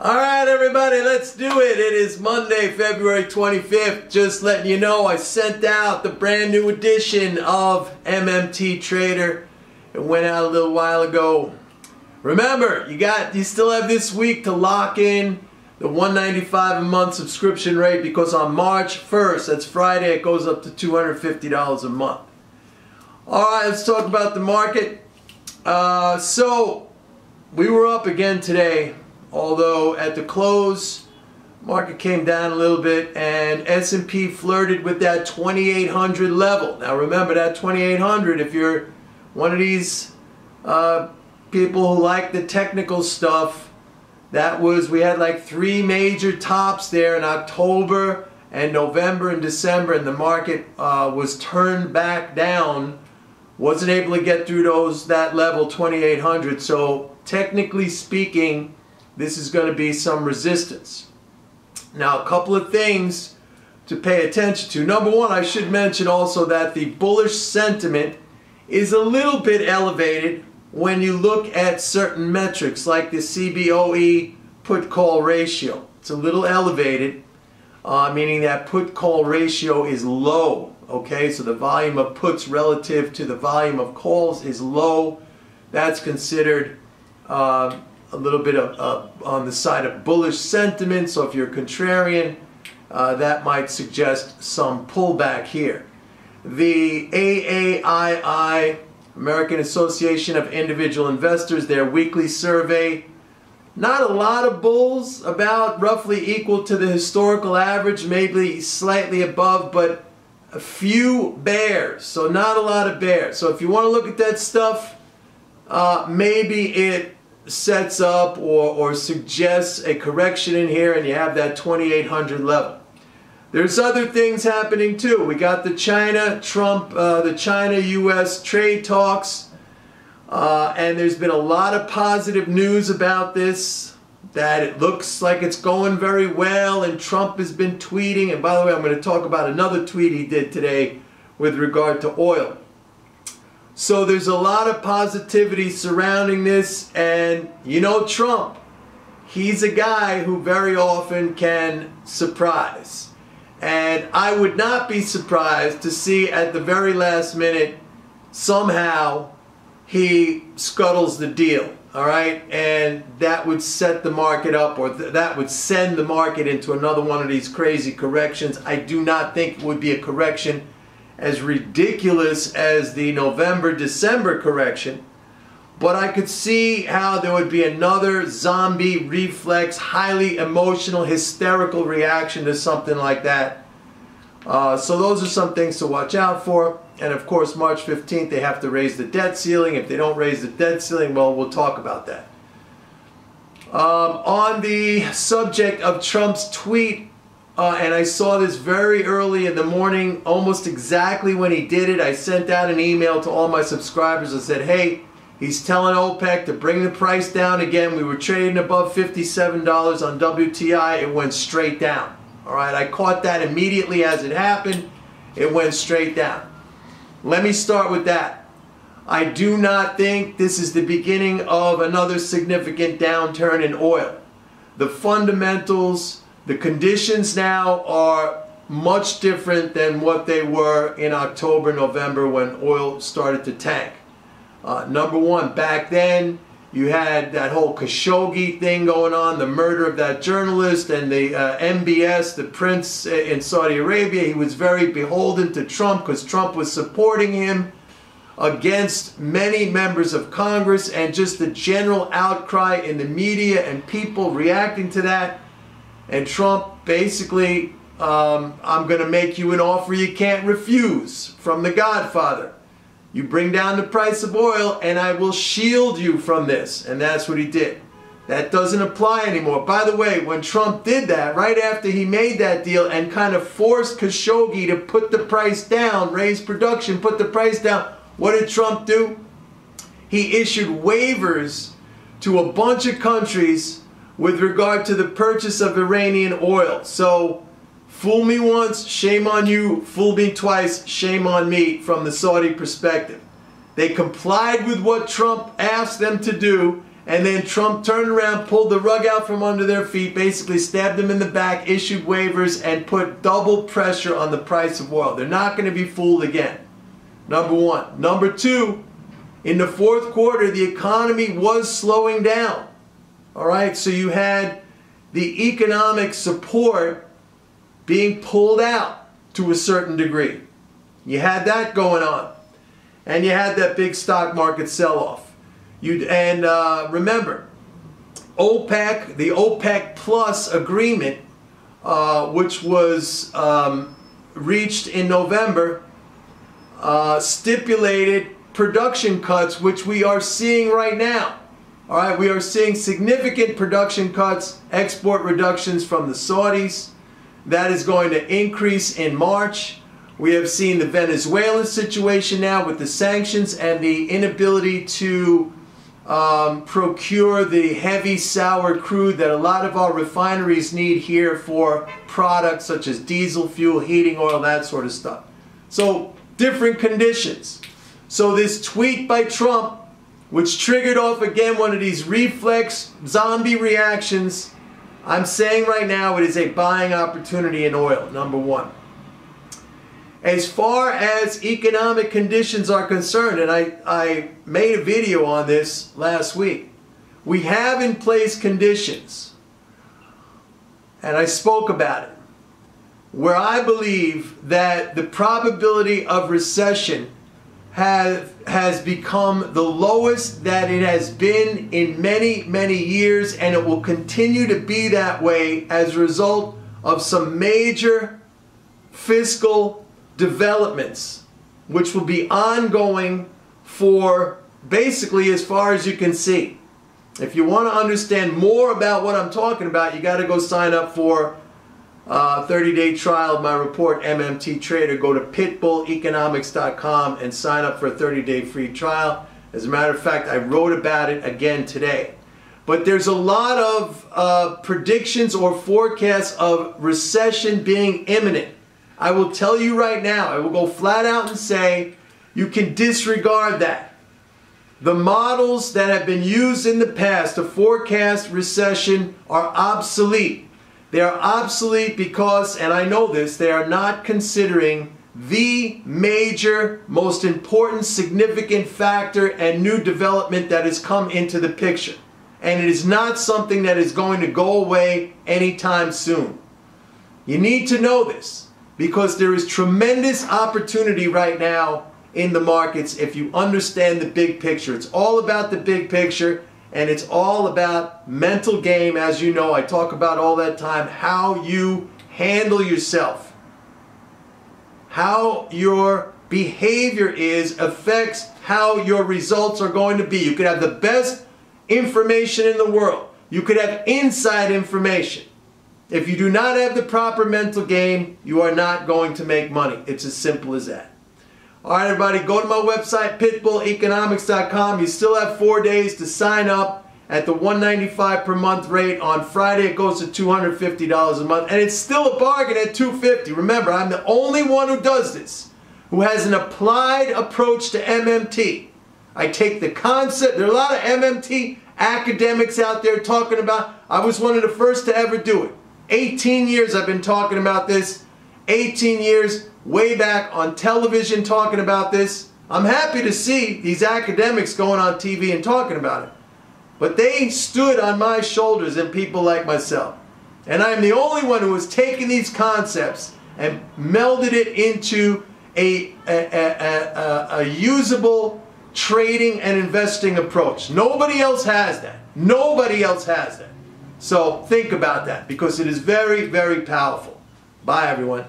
All right, everybody, let's do it. It is Monday, February 25th. Just letting you know, I sent out the brand new edition of MMT Trader. It went out a little while ago. Remember, you still have this week to lock in the $195 a month subscription rate, because on March 1st, that's Friday, it goes up to $250 a month. All right, let's talk about the market. So we were up again today. Although at the close, market came down a little bit, and S&P flirted with that 2,800 level. Now remember, that 2,800, if you're one of these people who like the technical stuff, we had like 3 major tops there in October and November and December, and the market was turned back down, wasn't able to get through that level 2,800. So technically speaking, this is going to be some resistance. Now, a couple of things to pay attention to. Number one, I should mention also that the bullish sentiment is a little bit elevated when you look at certain metrics like the CBOE put-call ratio. It's a little elevated, meaning that put-call ratio is low. Okay, so the volume of puts relative to the volume of calls is low. That's considered a little bit on the side of bullish sentiment. So if you're contrarian, that might suggest some pullback here. The AAII, American Association of Individual Investors, their weekly survey, not a lot of bulls, about roughly equal to the historical average, maybe slightly above, but a few bears, so not a lot of bears. So if you want to look at that stuff, maybe it sets up or suggests a correction in here, and you have that 2,800 level. There's other things happening too. We got the China-U.S. trade talks, and there's been a lot of positive news about this, that it looks like it's going very well, and Trump has been tweeting. And by the way, I'm going to talk about another tweet he did today with regard to oil. So there's a lot of positivity surrounding this, and you know Trump, he's a guy who very often can surprise. And I would not be surprised to see at the very last minute somehow he scuttles the deal, all right? And that would set the market up, or that would send the market into another one of these crazy corrections. I do not think it would be a correction as ridiculous as the November-December correction, but I could see how there would be another zombie reflex, highly emotional, hysterical reaction to something like that. So those are some things to watch out for. And of course, March 15th, they have to raise the debt ceiling. If they don't raise the debt ceiling, well, we'll talk about that. On the subject of Trump's tweet, and I saw this very early in the morning, almost exactly when he did it. I sent out an email to all my subscribers and said, hey, he's telling OPEC to bring the price down again. We were trading above $57 on WTI. It went straight down. All right, I caught that immediately as it happened. It went straight down. Let me start with that. I do not think this is the beginning of another significant downturn in oil. The fundamentals, the conditions now are much different than what they were in October, November, when oil started to tank. Number one, back then you had that whole Khashoggi thing going on, the murder of that journalist, and the MBS, the prince in Saudi Arabia. He was very beholden to Trump because Trump was supporting him against many members of Congress, and just the general outcry in the media and people reacting to that. And Trump basically, I'm going to make you an offer you can't refuse, from The Godfather. You bring down the price of oil and I will shield you from this. And that's what he did. That doesn't apply anymore. By the way, when Trump did that, right after he made that deal and kind of forced Khashoggi to put the price down, raise production, put the price down, what did Trump do? He issued waivers to a bunch of countries with regard to the purchase of Iranian oil. So, fool me once, shame on you. Fool me twice, shame on me, from the Saudi perspective. They complied with what Trump asked them to do, And then Trump turned around, pulled the rug out from under their feet, basically stabbed them in the back, issued waivers, and put double pressure on the price of oil. They're not going to be fooled again. Number one. Number two, in the fourth quarter, the economy was slowing down. All right, so you had the economic support being pulled out to a certain degree. You had that going on. And you had that big stock market sell-off. Remember, OPEC, the OPEC Plus agreement, which was reached in November, stipulated production cuts, which we are seeing right now. All right, we are seeing significant production cuts, export reductions from the Saudis. That is going to increase in March. We have seen the Venezuelan situation now with the sanctions and the inability to procure the heavy sour crude that a lot of our refineries need here for products such as diesel fuel, heating oil, that sort of stuff. So different conditions. So this tweet by Trump, which triggered off again one of these reflex zombie reactions, I'm saying right now it is a buying opportunity in oil, number one. As far as economic conditions are concerned, and I made a video on this last week, we have in place conditions, and I spoke about it, where I believe that the probability of recession has become the lowest that it has been in many, many years, and it will continue to be that way as a result of some major fiscal developments, which will be ongoing for basically as far as you can see. If you want to understand more about what I'm talking about, you got to go sign up for a 30-day trial of my report, MMT Trader. Go to pitbulleconomics.com and sign up for a 30-day free trial. As a matter of fact, I wrote about it again today. But there's a lot of predictions or forecasts of recession being imminent. I will tell you right now, I will go flat out and say, you can disregard that. The models that have been used in the past to forecast recession are obsolete. They are obsolete because, and I know this, they are not considering the major, most important, significant factor and new development that has come into the picture. And it is not something that is going to go away anytime soon. You need to know this, because there is tremendous opportunity right now in the markets if you understand the big picture. It's all about the big picture, and it's all about mental game. As you know, I talk about all that time, how you handle yourself. How your behavior is affects how your results are going to be. You could have the best information in the world. You could have inside information. If you do not have the proper mental game, you are not going to make money. It's as simple as that. All right, everybody, go to my website, pitbulleconomics.com. You still have 4 days to sign up at the $195 per month rate. On Friday, it goes to $250 a month, and it's still a bargain at $250. Remember, I'm the only one who does this, who has an applied approach to MMT. I take the concept. There are a lot of MMT academics out there talking about. I was one of the first to ever do it. 18 years I've been talking about this. 18 years way back on television talking about this. I'm happy to see these academics going on TV and talking about it. But they stood on my shoulders and people like myself. And I'm the only one who has taken these concepts and melded it into a usable trading and investing approach. Nobody else has that. Nobody else has that. So think about that, because it is very, very powerful. Bye, everyone.